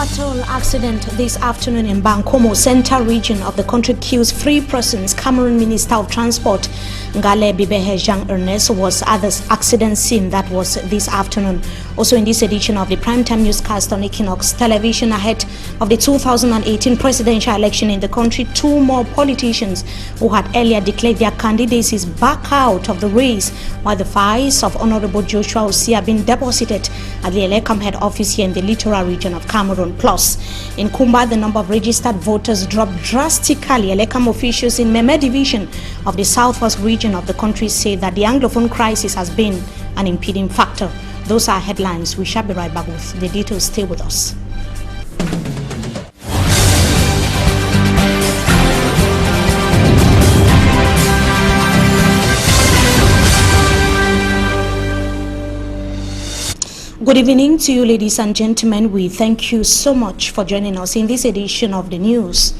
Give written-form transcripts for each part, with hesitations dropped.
fatal accident this afternoon in Bankomo, central region of the country, kills 3 persons. Cameroon Minister of Transport Ngale Bibehe Jean Ernest was at the accident scene. That was this afternoon. Also in this edition of the primetime newscast on Equinox television, ahead of the 2018 presidential election in the country, 2 more politicians who had earlier declared their candidacies back out of the race, while the files of Honorable Joshua Osi have been deposited at the Elekam head office here in the littoral region of Cameroon. Plus, in Kumba, the number of registered voters dropped drastically. Elekam officials in KMER division of the southwest region of the country say that the Anglophone crisis has been an impeding factor. Those are headlines. We shall be right back with the details. Stay with us. Good evening to you, ladies and gentlemen. We thank you so much for joining us in this edition of the news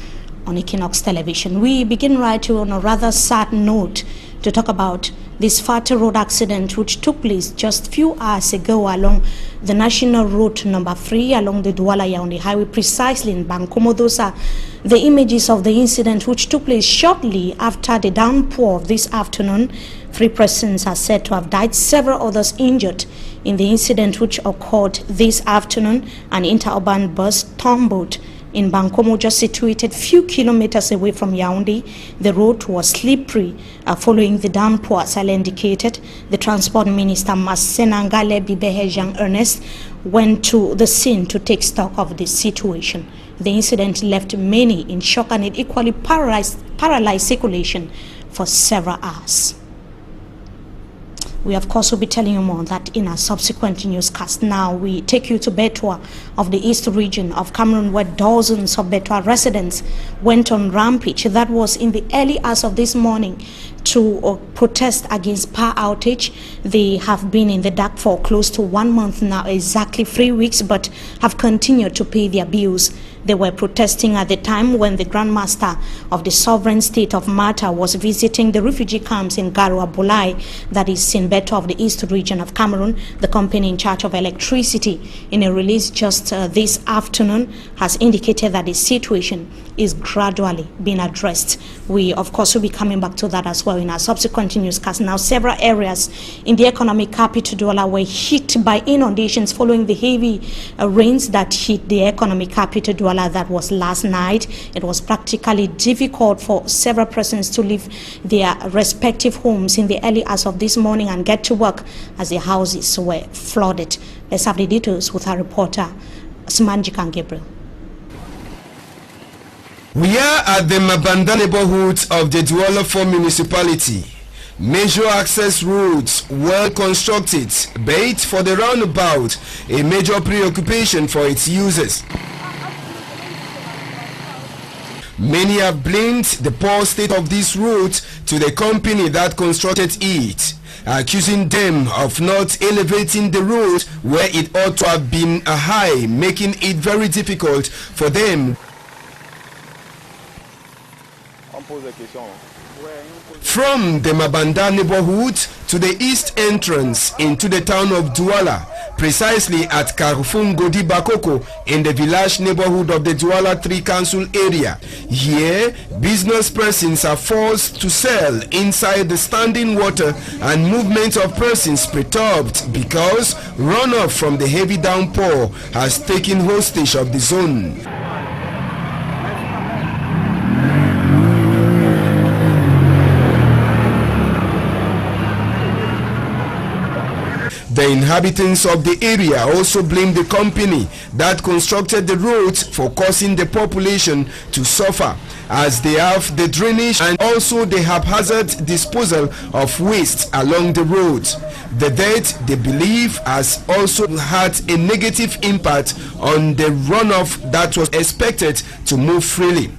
on Equinox television. We begin right on a rather sad note to talk about this fatal road accident which took place just few hours ago along the national road number 3 along the Douala-Yaoundé highway, precisely in Bankomo. Those are the images of the incident which took place shortly after the downpour of this afternoon. 3 persons are said to have died, several others injured in the incident which occurred this afternoon. An interurban bus tumbled in Bankomo, just situated few kilometers away from Yaoundé. The road was slippery following the downpour. As I indicated, the Transport Minister Ngale Bibehe Jean Ernest went to the scene to take stock of the situation. The incident left many in shock and it equally paralyzed circulation for several hours. We of course will be telling you more on that in our subsequent newscast. Now we take you to Betua of the east region of Cameroon, where dozens of Betua residents went on rampage. That was in the early hours of this morning to protest against power outage. They have been in the dark for close to 1 month now, exactly 3 weeks, but have continued to pay their bills. They were protesting at the time when the Grand Master of the sovereign state of Malta was visiting the refugee camps in Garua Bulai, that is in Betua of the east region of Cameroon. The company in charge of electricity, in a release just this afternoon, has indicated that the situation is gradually being addressed. We of course will be coming back to that as well in our subsequent newscast. Now, several areas in the economic capital Douala were hit by inundations following the heavy rains that hit the economic capital Douala. That was last night. It was practically difficult for several persons to leave their respective homes in the early hours of this morning and get to work as their houses were flooded. Let's have the details with our reporter Simanjikan Gabriel. We are at the Mabanda neighborhood of the Douala 4 municipality. Major access roads well constructed, but for the roundabout, a major preoccupation for its users. Many have blamed the poor state of this route to the company that constructed it, accusing them of not elevating the road where it ought to have been high, making it very difficult for them. From the Mabanda neighborhood to the east entrance into the town of Douala, precisely at Carrefour Ngodi Bakoko in the village neighborhood of the Douala 3 council area. Here, business persons are forced to sell inside the standing water and movement of persons perturbed because runoff from the heavy downpour has taken hostage of the zone. The inhabitants of the area also blame the company that constructed the road for causing the population to suffer, as they have the drainage and also the haphazard disposal of waste along the road. The death, they believe, has also had a negative impact on the runoff that was expected to move freely.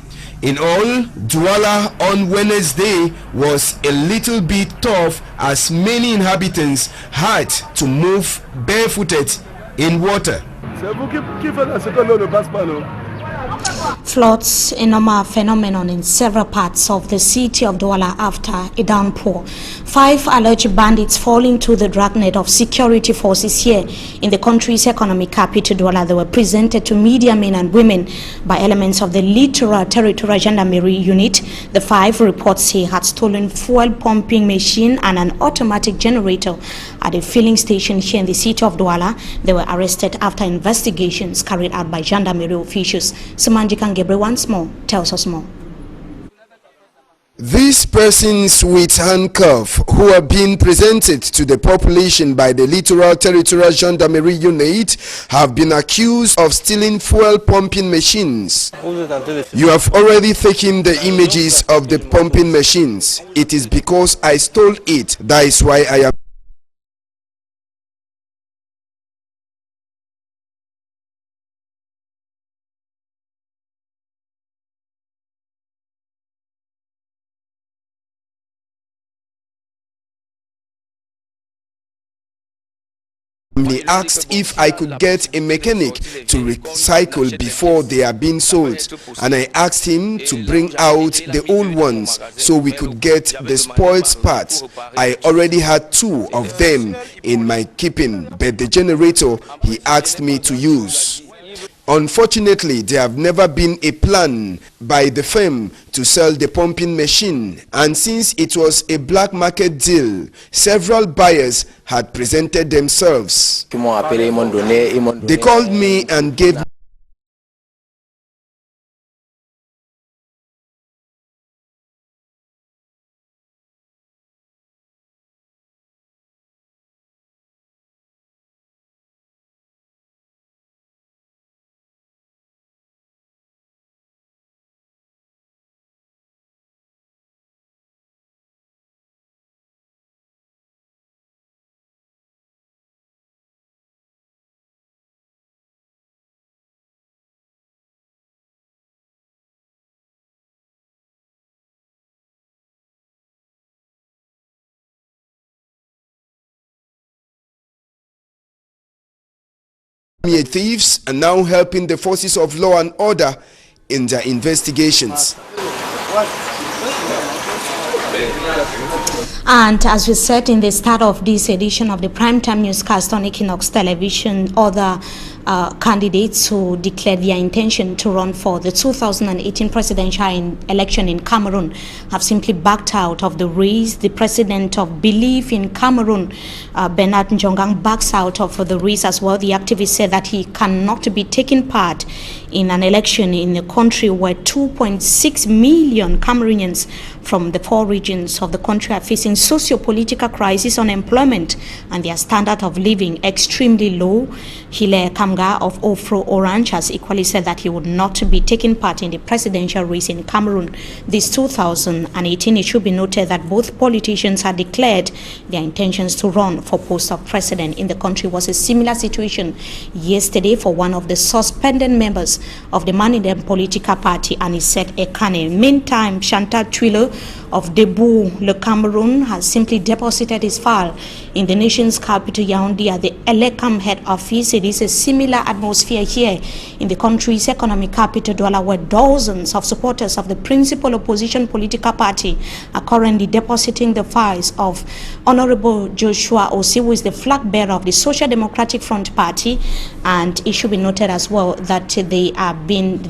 In all, Douala on Wednesday was a little bit tough, as many inhabitants had to move barefooted in water. Floods, a normal phenomenon in several parts of the city of Douala after a downpour. 5 alleged bandits fall into the dragnet of security forces here in the country's economic capital, Douala. They were presented to media men and women by elements of the Littoral Territorial Gendarmerie unit. The 5 reports say had stolen fuel pumping machine and an automatic generator at a filling station here in the city of Douala. They were arrested after investigations carried out by Gendarmerie officials. Samanji Kangebre once more tells us more. These persons with handcuffs who are being presented to the population by the Littoral Territorial Gendarmerie unit have been accused of stealing fuel pumping machines. You have already taken the images of the pumping machines. It is because I stole it. That is why I am They asked if I could get a mechanic to recycle before they are being sold, and I asked him to bring out the old ones so we could get the spoiled parts. I already had 2 of them in my keeping, but the generator he asked me to use. Unfortunately, there have never been a plan by the firm to sell the pumping machine, and since it was a black market deal, several buyers had presented themselves. They called me and gave thieves are now helping the forces of law and order in their investigations. And as we said in the start of this edition of the primetime newscast on Equinox Television, other candidates who declared their intention to run for the 2018 presidential election in Cameroon have simply backed out of the race. The president of Believe in Cameroon, Bernard Njongang, backs out of the race as well. The activist said that he cannot be taking part in an election in a country where 2.6 million Cameroonians from the 4 regions of the country are facing socio-political crisis, unemployment, and their standard of living extremely low. Hilaire Kamga of Ofro Orange has equally said that he would not be taking part in the presidential race in Cameroon this 2018. It should be noted that both politicians had declared their intentions to run for post of president in the country. Was a similar situation yesterday for one of the suspended members of the Manidem political party, Anisette Ekane. Meantime, Chantal Twilo of Debout, Le Cameroon, has simply deposited his file in the nation's capital, Yaoundé, at the Elekam head office. It is a similar atmosphere here in the country's economic capital, Douala, where dozens of supporters of the principal opposition political party are currently depositing the files of Honorable Joshua Osi, who is the flag bearer of the Social Democratic Front Party. And it should be noted as well that the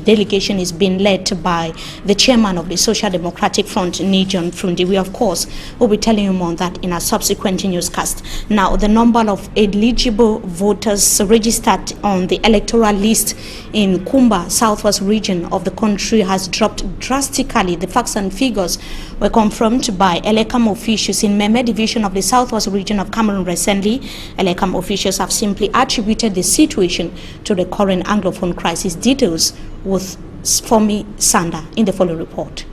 delegation is being led by the chairman of the Social Democratic Front, Nijon Frundi. We, of course, will be telling you more on that in a subsequent newscast. Now, the number of eligible voters registered on the electoral list in Kumba, southwest region of the country, has dropped drastically. The facts and figures were confirmed by Elekam officials in Meme division of the southwest region of Cameroon recently. Elekam officials have simply attributed the situation to the current Anglophone crisis. Details with Fomi Sanda in the following report.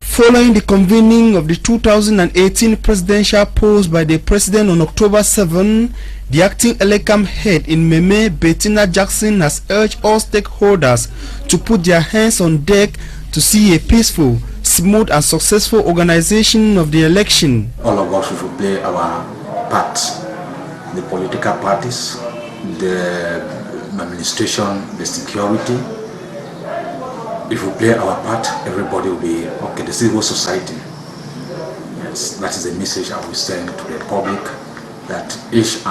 Following the convening of the 2018 presidential polls by the president on October 7, the acting Elekam head in Meme, Bettina Jackson, has urged all stakeholders to put their hands on deck to see a peaceful, smooth and successful organization of the election. All of us should play our part. The political parties, the administration, the security, if we play our part, everybody will be okay. The civil society. Yes, that is the message I will send to the public, that each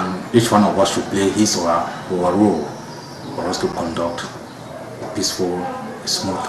one of us should play his or her role for us to conduct a peaceful, smooth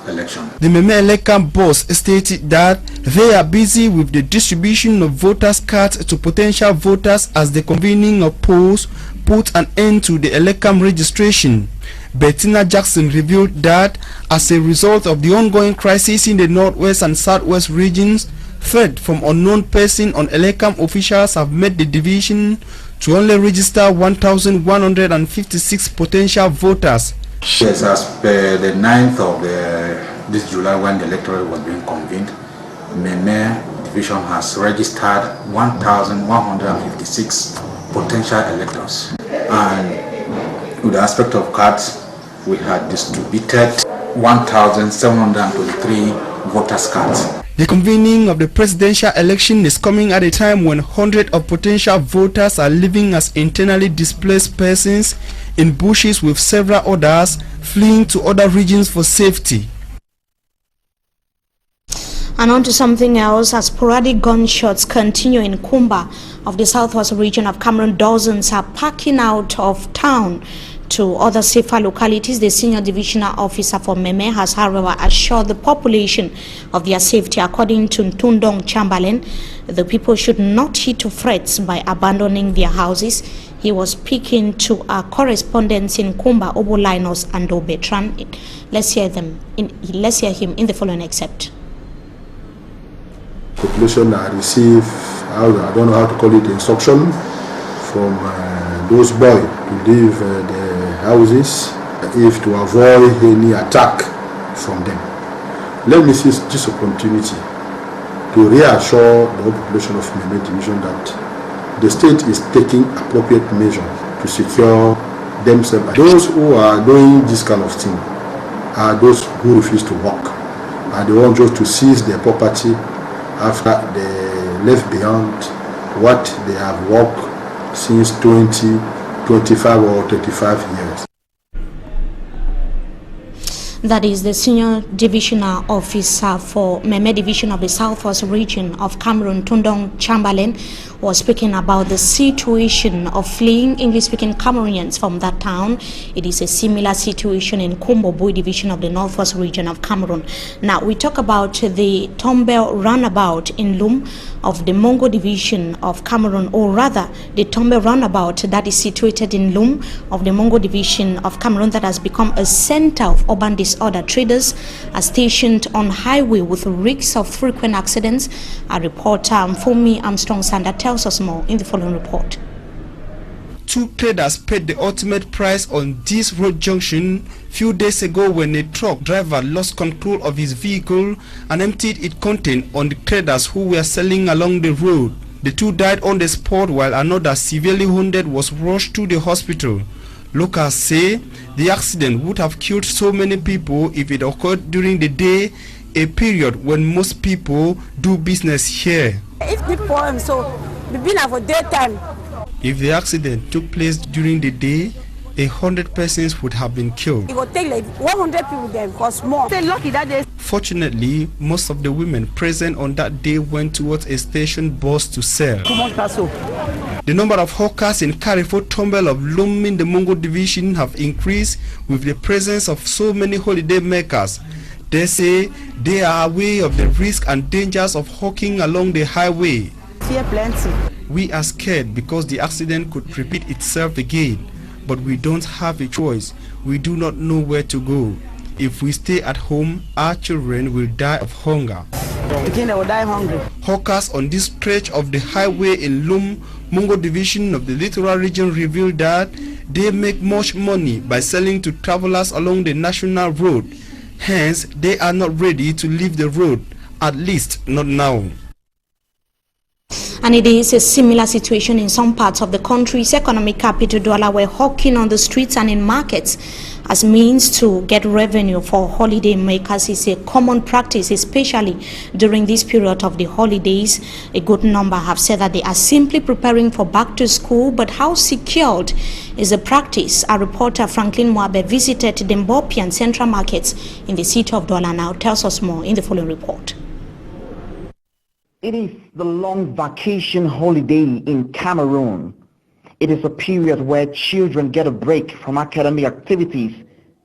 election. The Meme Elekam boss stated that they are busy with the distribution of voters' cards to potential voters as the convening of polls put an end to the Elekam registration. Bettina Jackson revealed that as a result of the ongoing crisis in the northwest and southwest regions, threat from unknown person on Elekam officials have made the division to only register 1,156 potential voters. Yes, as per the 9th of this July, when the electorate was being convened, Meme division has registered 1,156 potential electors. And with the aspect of cards, we had distributed 1,723 voters' cards. The convening of the presidential election is coming at a time when hundreds of potential voters are living as internally displaced persons in bushes, with several others fleeing to other regions for safety. And on to something else, as sporadic gunshots continue in Kumba of the southwest region of Cameroon, dozens are packing out of town to other safer localities. The senior divisional officer for Meme has, however, assured the population of their safety. According to Ntundong Chamberlain, the people should not heed to threats by abandoning their houses. He was speaking to our correspondents in Kumba, Obolinus and Obetran. Let's hear him in the following excerpt. Population receive, I don't know how to call it, instruction from those boys to leave the houses if to avoid any attack from them. Let me seize this opportunity to reassure the population of Meme Division that the state is taking appropriate measures to secure themselves. Those who are doing this kind of thing are those who refuse to work, and they want just to seize their property after they left behind what they have worked since 20, 25 or 35 years. That is the senior divisional officer for Meme Division of the southwest region of Cameroon, Ntundong Chamberlain, was speaking about the situation of fleeing English-speaking Cameroonians from that town. It is a similar situation in Kumbo division of the northwest region of Cameroon. Now we talk about the Tombel roundabout in Lum of the Mongo division of Cameroon, or rather the Tombel roundabout that is situated in Lum of the Mongo division of Cameroon, that has become a center of urban disorder. Traders are stationed on highway with risks of frequent accidents. Our reporter Mfomi Armstrong Sander tells us more in the following report. Two traders paid the ultimate price on this road junction few days ago when a truck driver lost control of his vehicle and emptied its content on the traders who were selling along the road. The two died on the spot while another severely wounded was rushed to the hospital. Locals say the accident would have killed so many people if it occurred during the day, a period when most people do business here. It's good for him, so we've been for daytime. If the accident took place during the day, 100 persons would have been killed. It would take like 100 people there because more. They're lucky that day. Fortunately, most of the women present on that day went towards a station bus to sell. The number of hawkers in Carrefour Tombel of Lum in the Mongo division have increased with the presence of so many holiday makers. They say they are aware of the risk and dangers of hawking along the highway. Fear plenty. We are scared because the accident could repeat itself again, but we don't have a choice. We do not know where to go. If we stay at home, our children will die of hunger. Again, they will die hungry. Hawkers on this stretch of the highway in Lum, Mongo division of the littoral region revealed that they make much money by selling to travelers along the national road. Hence, they are not ready to leave the road, at least not now. And it is a similar situation in some parts of the country's economic capital, Douala, where hawking on the streets and in markets as means to get revenue for holiday makers is a common practice, especially during this period of the holidays. A good number have said that they are simply preparing for back to school, but how secured is the practice? Our reporter Franklin Mwabe visited the Mbopian Central Markets in the city of Douala now tells us more in the following report. It is the long vacation holiday in Cameroon. It is a period where children get a break from academic activities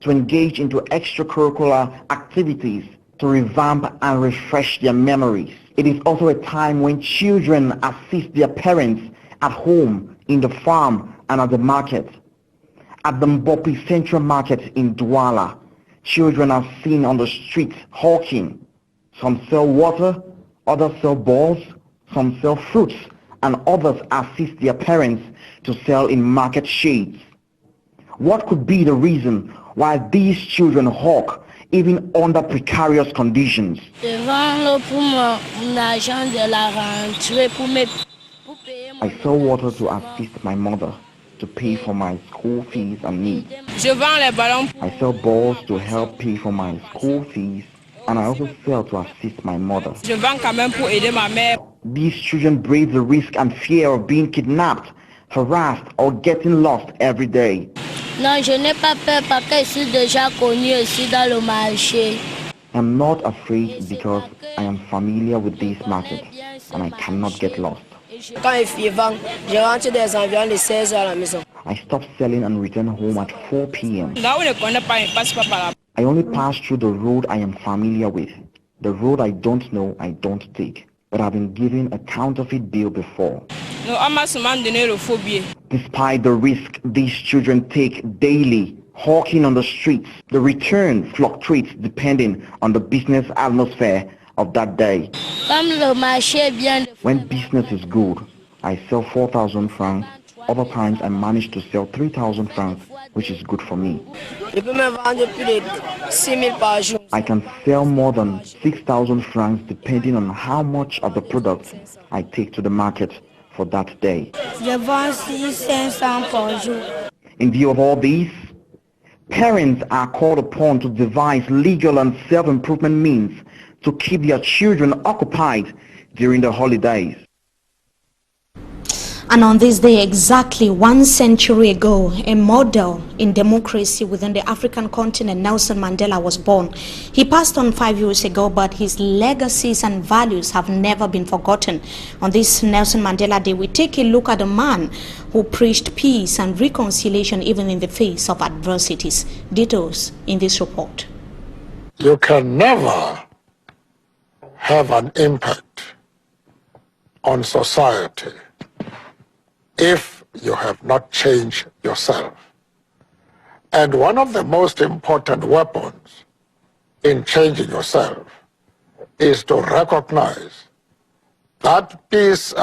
to engage into extracurricular activities to revamp and refresh their memories. It is also a time when children assist their parents at home, in the farm and at the market. At the Mbopi Central Market in Douala, children are seen on the streets hawking. Some sell water, others sell balls, some sell fruits, and others assist their parents to sell in market shades. What could be the reason why these children hawk even under precarious conditions? I sell water to assist my mother to pay for my school fees and needs. I sell balls to help pay for my school fees, and I also sell to assist my mother. These children brave the risk and fear of being kidnapped, harassed, or getting lost every day. I'm not afraid because I am familiar with these markets and I cannot get lost. I stop selling and return home at 4 p.m. I only pass through the road I am familiar with. The road I don't know, I don't take. But I've been given a counterfeit bill before. Despite the risk these children take daily, hawking on the streets, the return fluctuates depending on the business atmosphere of that day. When business is good, I sell 4,000 francs. Other times I manage to sell 3,000 francs, which is good for me. I can sell more than 6,000 francs depending on how much of the product I take to the market for that day. In view of all these, parents are called upon to devise legal and self-improvement means to keep their children occupied during the holidays. And on this day, exactly 1 century ago, a model in democracy within the African continent, Nelson Mandela, was born. He passed on 5 years ago, but his legacies and values have never been forgotten. On this Nelson Mandela Day, we take a look at a man who preached peace and reconciliation even in the face of adversities. Details in this report. You can never have an impact on society if you have not changed yourself. And one of the most important weapons in changing yourself is to recognize that peace,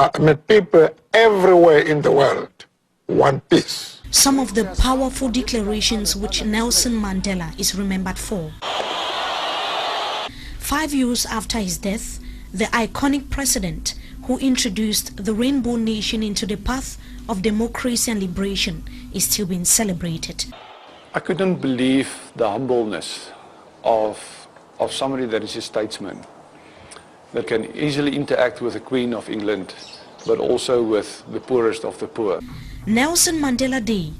people everywhere in the world want peace. Some of the powerful declarations which Nelson Mandela is remembered for. 5 years after his death, the iconic president who introduced the Rainbow Nation into the path of democracy and liberation is still being celebrated. I couldn't believe the humbleness of somebody that is a statesman, that can easily interact with the Queen of England, but also with the poorest of the poor. Nelson Mandela Day,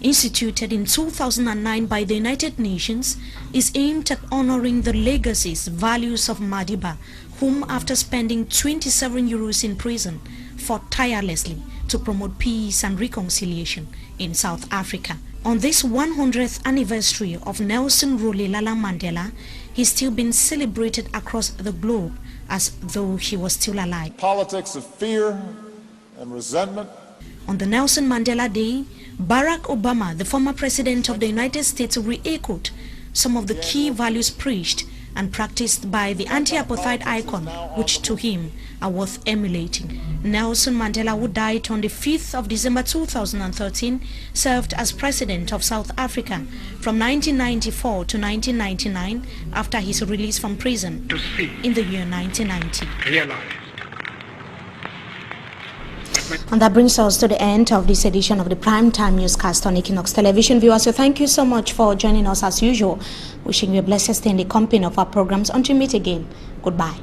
instituted in 2009 by the United Nations, is aimed at honoring the legacies, values of Madiba, whom after spending 27 years in prison, fought tirelessly to promote peace and reconciliation in South Africa. On this 100th anniversary of Nelson Rolihlahla Mandela, he's still been celebrated across the globe as though he was still alive. Politics of fear and resentment. On the Nelson Mandela Day, Barack Obama, the former president of the United States, re-echoed some of the key values preached and practiced by the anti-apartheid icon, which to him are worth emulating. Nelson Mandela, who died on the 5th of December 2013, served as president of South Africa from 1994 to 1999 after his release from prison in the year 1990. Realize And that brings us to the end of this edition of the Primetime Newscast on Equinox Television. Viewers, so thank you so much for joining us as usual. Wishing you a blessed stay in the company of our programs. Until we meet again, goodbye.